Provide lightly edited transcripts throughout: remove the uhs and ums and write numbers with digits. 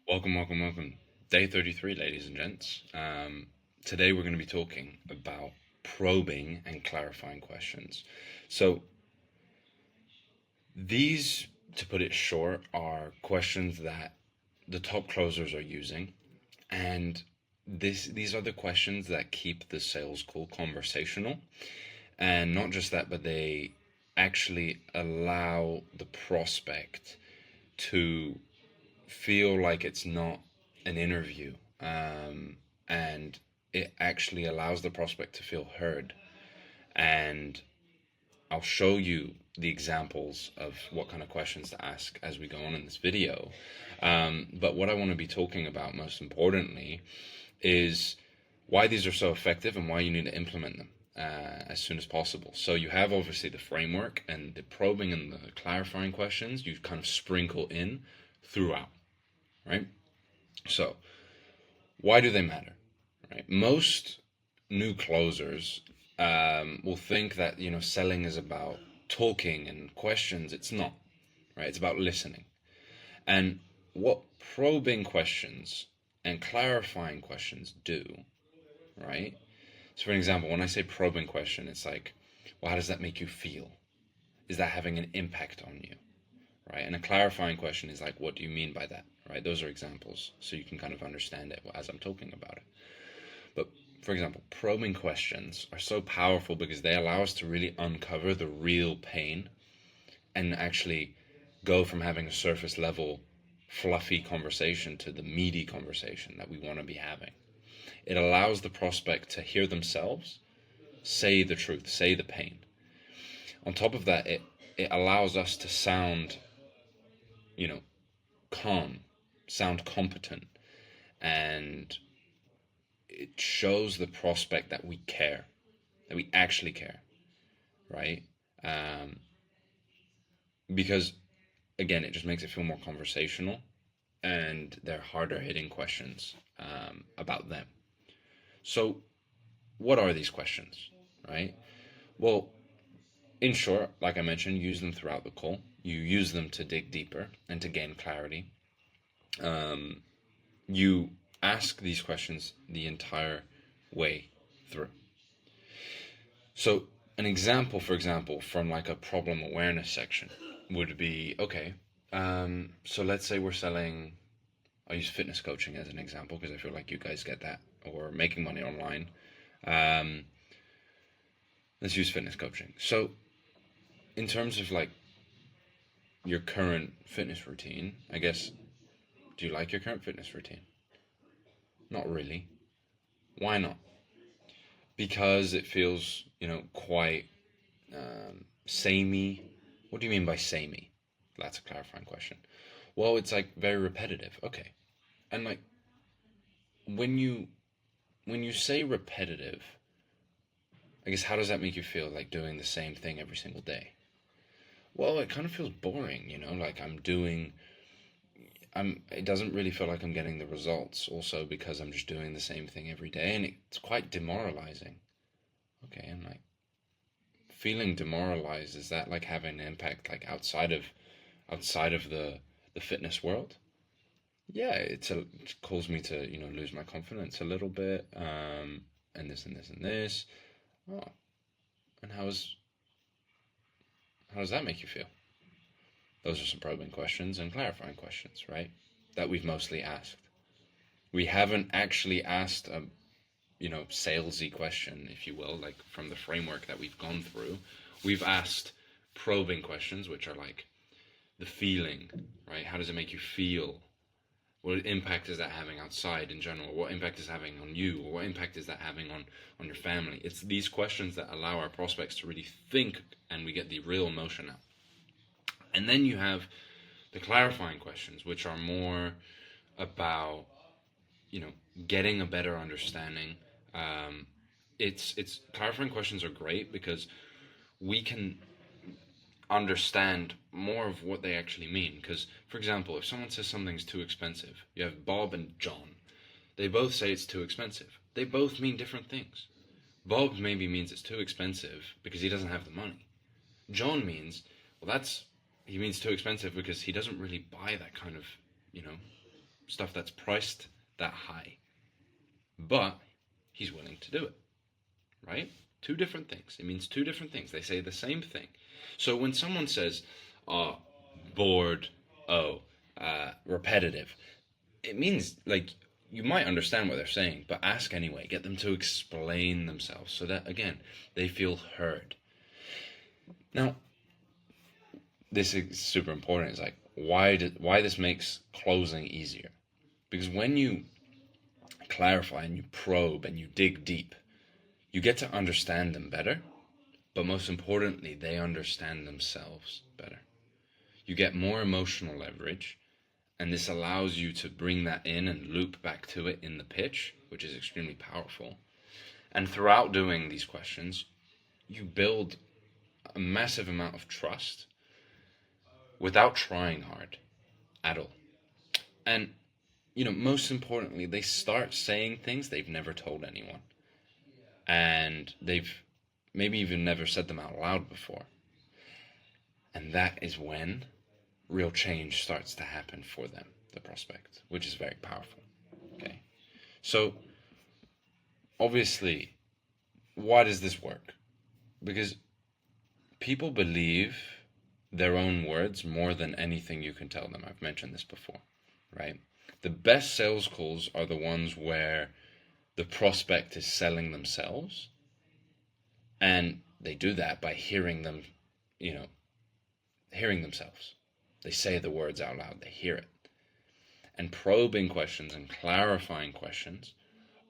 Welcome, welcome, welcome. Day 33, ladies and gents. Today we're going to be talking about probing and clarifying questions. So, these, to put it short, are questions that the top closers are using. And these are the questions that keep the sales call conversational. And not just that, but they actually allow the prospect to feel like it's not an interview, and it actually allows the prospect to feel heard. And I'll show you the examples of what kind of questions to ask as we go on in this video. But what I want to be talking about most importantly is why these are so effective and why you need to implement them as soon as possible. So you have obviously the framework and the probing and the clarifying questions you kind of sprinkle in throughout, right? So why do they matter? Right? Most new closers will think that selling is about talking and questions. It's not, right? It's about listening. And what probing questions and clarifying questions do, right? So, for example, when I say probing question, it's like, well, how does that make you feel? Is that having an impact on you? Right? And a clarifying question is like, what do you mean by that? Right? Those are examples, so you can kind of understand it as I'm talking about it. But for example, probing questions are so powerful because they allow us to really uncover the real pain and actually go from having a surface level, fluffy conversation to the meaty conversation that we want to be having. It allows the prospect to hear themselves say the truth, say the pain. On top of that, it allows us to sound, you know, calm, sound competent, and it shows the prospect that we care, that we actually care, right? Um, because again, it just makes it feel more conversational, and they're harder hitting questions about them. So, what are these questions, right? Well, in short, like I mentioned, use them throughout the call. You use them to dig deeper and to gain clarity. Um, you ask these questions the entire way through. So, an example, for example, from like a problem awareness section would be okay. So let's say we're selling. I'll use fitness coaching as an example because I feel like you guys get that, or making money online. Um, let's use fitness coaching. So, in terms of like your current fitness routine, I guess, do you like your current fitness routine? Not really. Why not? Because it feels, quite samey. What do you mean by samey? That's a clarifying question. Well, it's like very repetitive. Okay. And like when you when you say repetitive, I guess how does that make you feel like doing the same thing every single day? Well, it kind of feels boring, like I'm it doesn't really feel like I'm getting the results also because I'm just doing the same thing every day and it's quite demoralizing. Okay, and like feeling demoralized, is that like having an impact like outside of the fitness world? Yeah, it caused me to lose my confidence a little bit, and this and this and this. Oh, and how does that make you feel? Those are some probing questions and clarifying questions, right? That we've mostly asked. We haven't actually asked a salesy question, if you will, like from the framework that we've gone through. We've asked probing questions, which are like the feeling, right? How does it make you feel? What impact is that having outside in general? What impact is having on you? Or what impact is that having on your family? It's these questions that allow our prospects to really think and we get the real emotion out. And then you have the clarifying questions, which are more about, you know, getting a better understanding. Um, it's clarifying questions are great because we can understand more of what they actually mean. Because, for example, if someone says something's too expensive, you have Bob and John. They both say it's too expensive. They both mean different things. Bob maybe means it's too expensive because he doesn't have the money. John means, well, he means too expensive because he doesn't really buy that kind of, you know, stuff that's priced that high. But he's willing to do it, right? Two different things. It means two different things. They say the same thing. So when someone says, bored, repetitive, it means, like, you might understand what they're saying, but ask anyway. Get them to explain themselves so that, again, they feel heard. Now, this is super important. It's like, why this makes closing easier. Because when you clarify and you probe and you dig deep, you get to understand them better, but most importantly, they understand themselves better. You get more emotional leverage, and this allows you to bring that in and loop back to it in the pitch, which is extremely powerful. And throughout doing these questions, you build a massive amount of trust without trying hard at all. And, most importantly, they start saying things they've never told anyone. And they've maybe even never said them out loud before. And that is when real change starts to happen for them, the prospect, which is very powerful. Okay. So, obviously, why does this work? Because people believe their own words more than anything you can tell them. I've mentioned this before, right? The best sales calls are the ones where the prospect is selling themselves, and they do that by hearing them, hearing themselves. They say the words out loud, they hear it. And probing questions and clarifying questions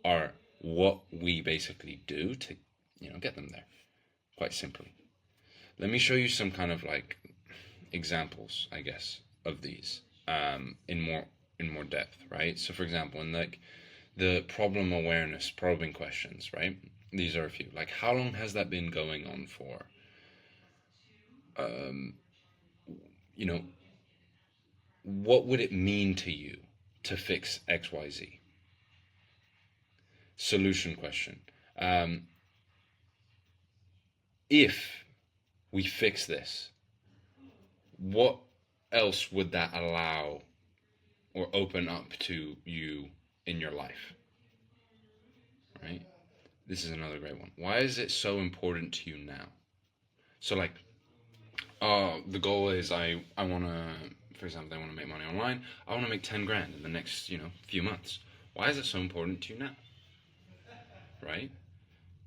are what we basically do to, get them there, quite simply. Let me show you some kind of like examples, I guess, of these in more depth, right? So, for example, in like the problem awareness probing questions, right? These are a few. Like, how long has that been going on for? What would it mean to you to fix XYZ? Solution question. If we fix this, what else would that allow or open up to you in your life? Right? This is another great one. Why is it so important to you now? So, like, the goal is I want to, for example, I want to make money online. I want to make 10 grand in the next, few months. Why is it so important to you now? Right?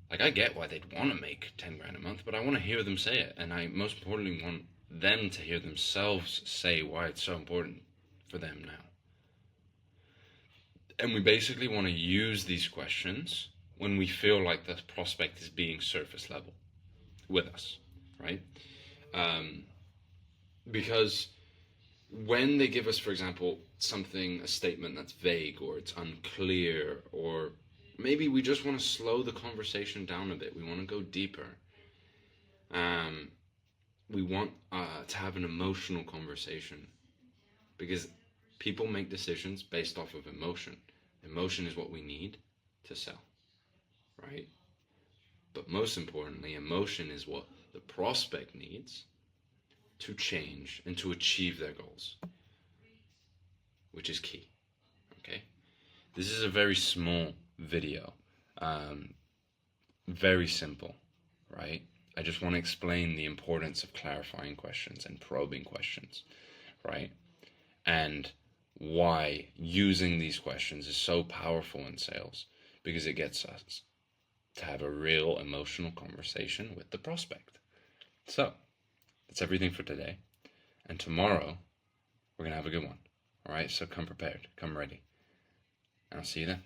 Like, I get why they'd want to make 10 grand a month, but I want to hear them say it. And I most importantly want them to hear themselves say why it's so important for them now. And we basically want to use these questions when we feel like the prospect is being surface level with us, right? Because when they give us, for example, a statement that's vague or it's unclear, or maybe we just want to slow the conversation down a bit, we want to go deeper, we want to have an emotional conversation, because people make decisions based off of emotion. Emotion is what we need to sell, right? But most importantly, emotion is what the prospect needs to change and to achieve their goals, which is key. Okay, this is a very small video, very simple, right? I just want to explain the importance of clarifying questions and probing questions, right? And why using these questions is so powerful in sales, because it gets us to have a real emotional conversation with the prospect. So, that's everything for today. And tomorrow, we're going to have a good one. All right, so come prepared, come ready. And I'll see you then.